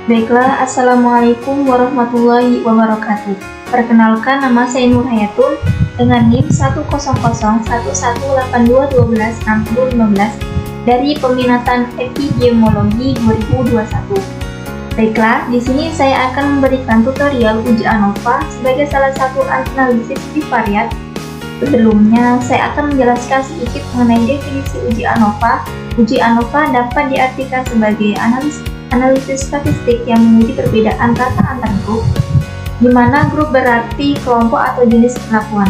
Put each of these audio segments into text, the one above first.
Baiklah, Assalamualaikum warahmatullahi wabarakatuh. Perkenalkan, nama saya Nur Hayatun dengan NIM 100118182126015 dari Peminatan Epidemiologi 2021. Baiklah, di sini saya akan memberikan tutorial uji ANOVA sebagai salah satu analisis bivariat. Sebelumnya, saya akan menjelaskan sedikit mengenai definisi uji ANOVA. Uji ANOVA dapat diartikan sebagai analisis statistik yang menguji perbedaan data antar grup, di mana grup berarti kelompok atau jenis perlakuan.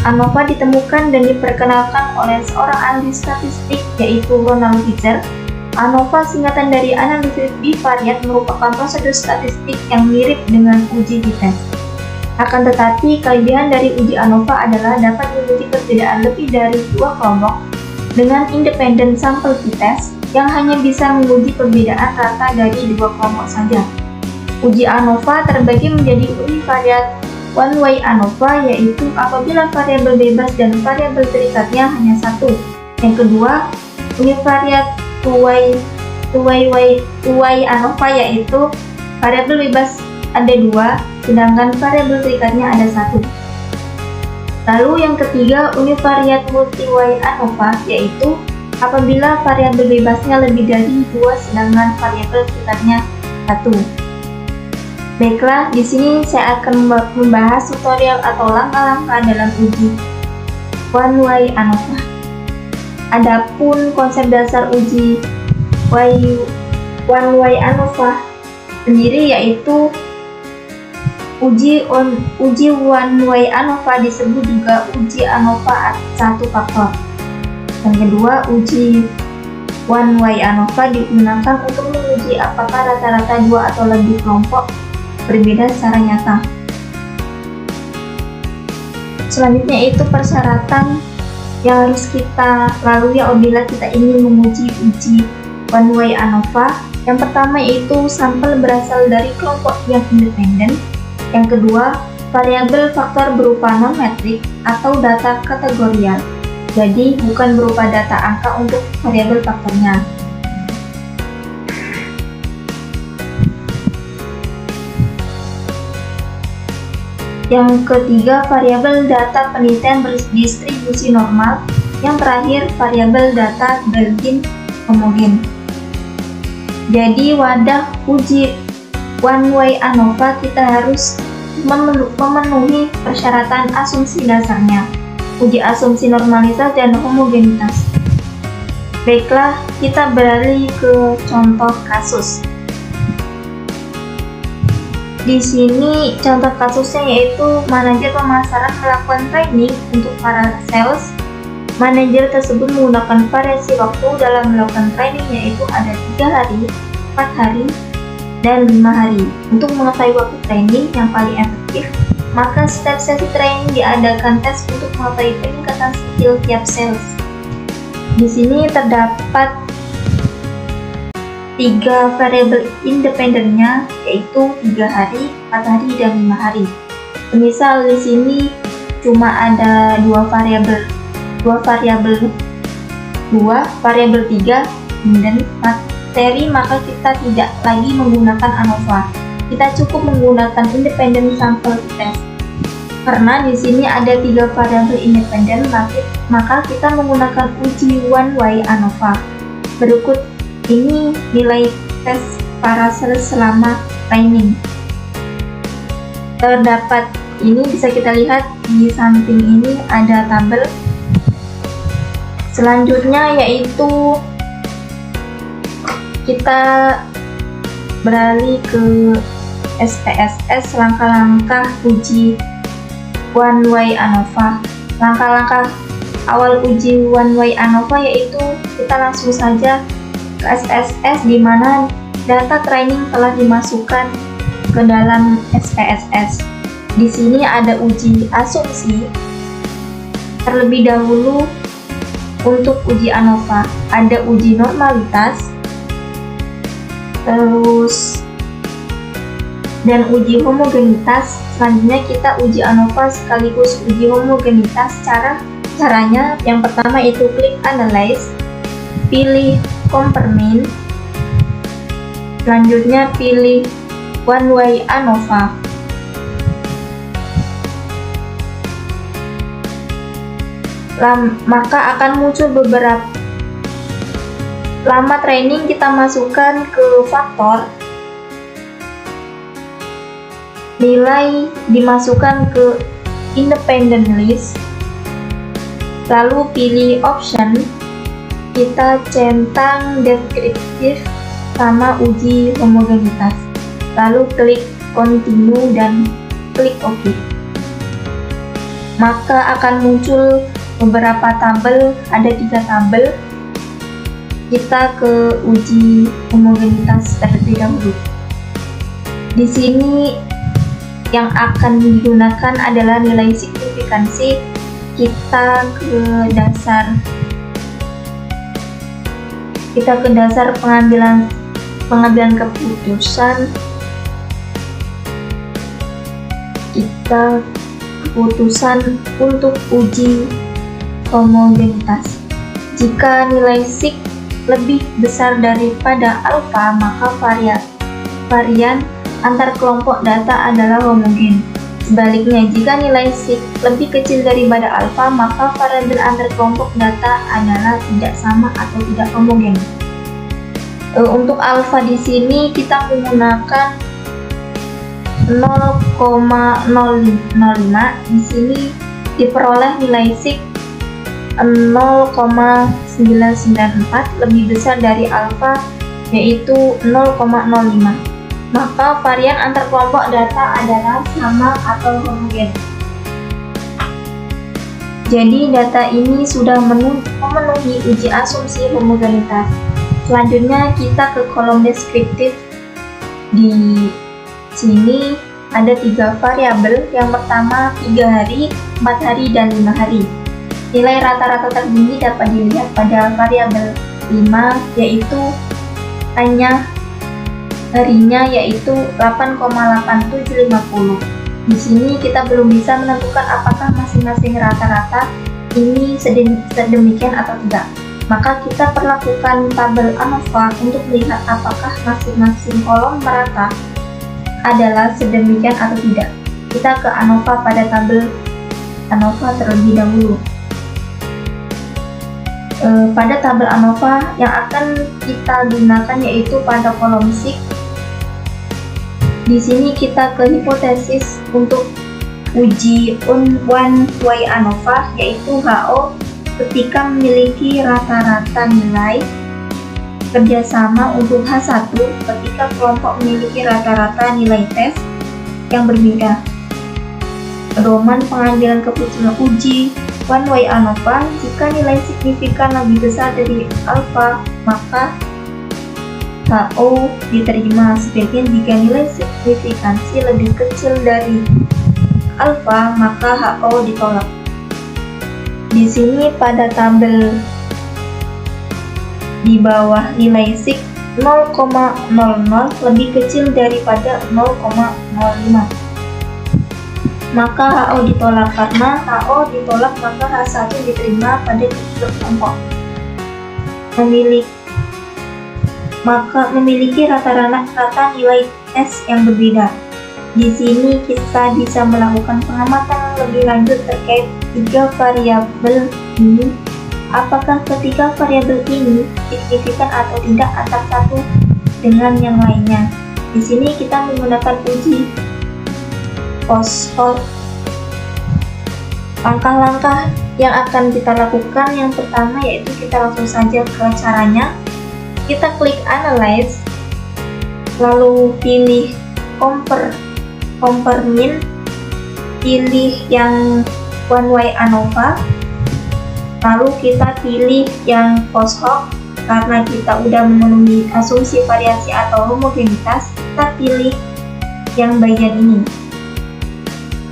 ANOVA ditemukan dan diperkenalkan oleh seorang ahli statistik yaitu Ronald Fisher. ANOVA singkatan dari analisis bivariat merupakan prosedur statistik yang mirip dengan uji t-test. Akan tetapi, kelebihan dari uji ANOVA adalah dapat menguji perbedaan lebih dari dua kelompok dengan independen sampel t-test yang hanya bisa menguji perbedaan rata dari dua kelompok saja. Uji ANOVA terbagi menjadi univariat one-way ANOVA, yaitu apabila variabel bebas dan variabel terikatnya hanya satu. Yang kedua, univariat two-way ANOVA, yaitu variabel bebas ada dua, sedangkan variabel terikatnya ada satu. Lalu yang ketiga, univariat multi-way ANOVA, yaitu apabila variabel bebasnya lebih dari 2 sedangkan variabel terikatnya 1. Baiklah, di sini saya akan membahas tutorial atau langkah-langkah dalam uji one-way ANOVA. Adapun konsep dasar uji one-way ANOVA sendiri yaitu uji one-way ANOVA disebut juga uji ANOVA satu faktor. Yang kedua, uji one-way ANOVA digunakan untuk menguji apakah rata-rata dua atau lebih kelompok berbeda secara nyata. Selanjutnya itu persyaratan yang harus kita lalui apabila kita ingin menguji uji one-way ANOVA. Yang pertama yaitu sampel berasal dari kelompok yang independen. Yang kedua, variabel faktor berupa non-metrik atau data kategorial. Jadi bukan berupa data angka untuk variabel faktornya. Yang ketiga, variabel data penelitian berdistribusi normal. Yang terakhir, variabel data Belgin homogen. Jadi wadah uji one-way ANOVA kita harus memenuhi persyaratan asumsi dasarnya, uji asumsi normalitas dan homogenitas. Baiklah, kita beralih ke contoh kasus. Di sini contoh kasusnya yaitu manajer pemasaran melakukan training untuk para sales. Manajer tersebut menggunakan variasi waktu dalam melakukan training, yaitu ada 3 hari, 4 hari, dan 5 hari. Untuk mengetahui waktu training yang paling efektif, maka setiap sesi training diadakan tes untuk mengetahui peningkatan skill tiap sales. Di sini terdapat 3 variabel independennya, yaitu 3 hari, 4 hari, dan 5 hari. Misal di sini cuma ada 2 variabel 3 dan materi, maka kita tidak lagi menggunakan ANOVA. Kita cukup menggunakan independent sample test. Karena di sini ada 3 variabel independen, maka kita menggunakan uji one-way ANOVA. Berikut ini nilai tes para sales selama training. Terdapat ini bisa kita lihat di samping ini ada tabel. Selanjutnya yaitu kita beralih ke SPSS, langkah-langkah uji one-way ANOVA. Langkah-langkah awal uji one-way ANOVA yaitu kita langsung saja ke SPSS, di mana data training telah dimasukkan ke dalam SPSS. Di sini ada uji asumsi. Terlebih dahulu untuk uji ANOVA ada uji normalitas, terus dan uji homogenitas. Selanjutnya kita uji ANOVA sekaligus uji homogenitas. Caranya yang pertama itu klik analyze, pilih compare mean, Selanjutnya pilih one way ANOVA. Maka akan muncul beberapa lama training. Kita masukkan ke faktor, nilai dimasukkan ke independent list, lalu pilih option, kita centang deskriptif sama uji homogenitas, lalu klik continue dan klik OK. Maka akan muncul beberapa tabel, ada 3 tabel. Kita ke uji homogenitas terlebih dahulu. Di sini yang akan digunakan adalah nilai signifikansi. Kita ke dasar pengambilan keputusan. Kita keputusan untuk uji homogenitas. Jika nilai sig lebih besar daripada alfa, maka varian antar kelompok data adalah homogen. Sebaliknya, jika nilai sig lebih kecil daripada alfa, maka variabel antar kelompok data adalah tidak sama atau tidak homogen. Untuk alfa di sini kita menggunakan 0,005. Di sini diperoleh nilai sig 0,994 lebih besar dari alfa, yaitu 0,05. Maka varian antar kelompok data adalah sama atau homogen. Jadi data ini sudah memenuhi uji asumsi homogenitas. Selanjutnya kita ke kolom deskriptif. Di sini ada 3 variabel. Yang pertama 3 hari, 4 hari, dan 5 hari. Nilai rata-rata tertinggi dapat dilihat pada variabel 5, yaitu hanya harinya, yaitu 8,8750. Di sini kita belum bisa menentukan apakah masing-masing rata-rata ini sedemikian atau tidak. Maka kita perlakukan tabel ANOVA untuk melihat apakah masing-masing kolom merata adalah sedemikian atau tidak. Kita ke ANOVA pada tabel ANOVA terlebih dahulu. Pada tabel ANOVA yang akan kita gunakan yaitu pada kolom sig. Di sini kita ke hipotesis untuk uji one way ANOVA, yaitu HO ketika memiliki rata-rata nilai, kerjasama untuk H1 ketika kelompok memiliki rata-rata nilai tes yang berbeda. Pedoman pengambilan keputusan uji one way ANOVA, jika nilai signifikan lebih besar dari alfa, maka HO diterima. Sebaliknya, jika nilai signifikansi lebih kecil dari alfa, maka HO ditolak. Di sini pada tabel di bawah nilai sig 0,00 lebih kecil daripada 0,05. Maka HO ditolak. Karena HO ditolak, maka H1 diterima pada kelompok memiliki rata-rata nilai tes yang berbeda. Di sini kita bisa melakukan pengamatan lebih lanjut terkait 3 variabel ini. Apakah ketiga variabel ini signifikan atau tidak antara satu dengan yang lainnya. Di sini kita menggunakan uji post-hoc. Langkah-langkah yang akan kita lakukan, yang pertama yaitu kita langsung saja ke caranya. Kita klik analyze, lalu pilih compare min, pilih yang one way ANOVA, lalu kita pilih yang post-hoc. Karena kita udah memenuhi asumsi variasi atau homogenitas, kita pilih yang bagian ini.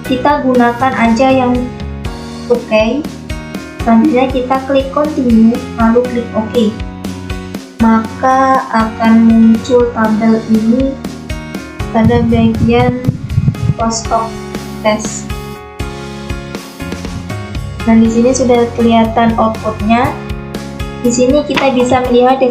Kita gunakan aja yang OK. Selanjutnya kita klik continue, lalu klik OK. Maka akan muncul tabel ini pada bagian post-hoc test. Dan di sini sudah kelihatan outputnya. Di sini kita bisa melihat